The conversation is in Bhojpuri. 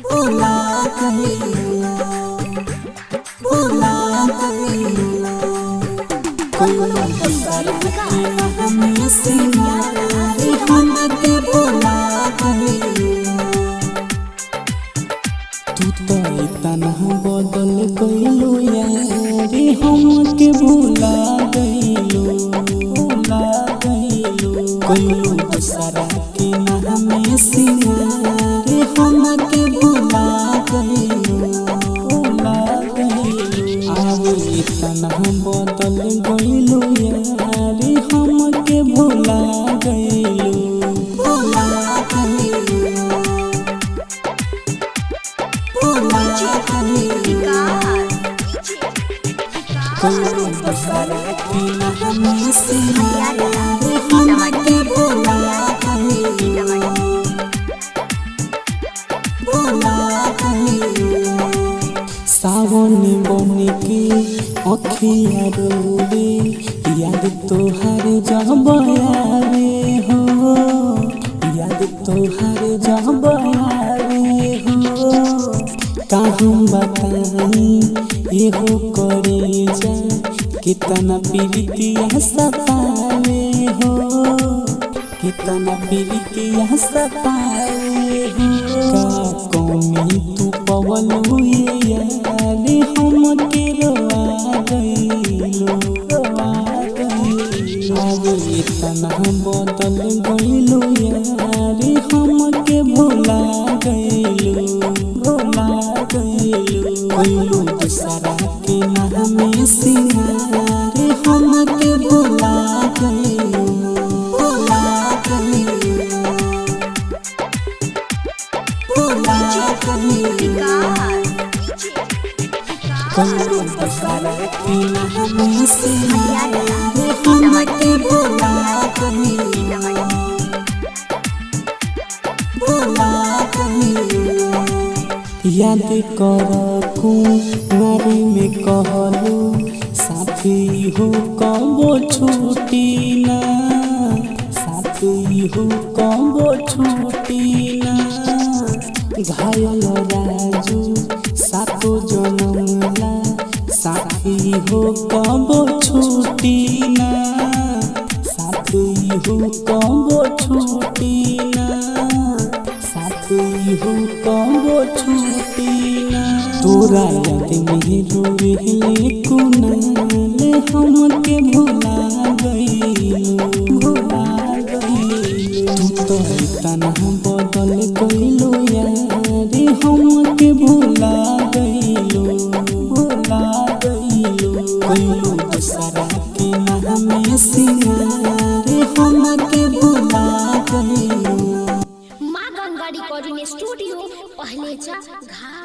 भुला गइलो भुला गइलो कोई दूसरा के हमें सिनारे हमके भुला गइलो तू तो इतना बदल गइलो यारी हमके भुला गइलो कोई दूसरा के हमें सिनारे हमके भुला गइलो अब इतना बदल गइलो यारी हमके भुला गइलो कोई दूसरा के हमें सिनारे हमके भुला गइलो सावन बन के अखिया रोवे याद तोहार जब आवे हो याद तोहार जब आवे हो कहूँ बताई एहो करे जा कितना पीड़ितिया सतावे हो कितना पीड़ितिया सतावे हो का कौमी तू पवन हुए यारे हमके रोआ गइलो अब इतना बदल गइलो यारे हमके भुला गइलो कोई दूसरा के हमें सिनारे हमके भुला गइलो कोई दूसरा के हमें सिनारे हमके भुला गइलो याद कर कुंवारी में कहलू साथी हो कबो छूटी ना साथी हो कबो छूटी ना घायल राजू सातो जनमला साथी हो कबो छूटी ना साथी हो कबो छूटी ना साथी हो कबो छूटी ना तोरा याद में रोवेले कुनाले हमके भुला गइलो तू तो इतना बदल गइलो यारे हमके भुला गइलो कोई दूसरा के हमें सिनारे हमके भुला गइलो माँ गंगा रिकॉर्डिंग स्टूडियो पहले घाट।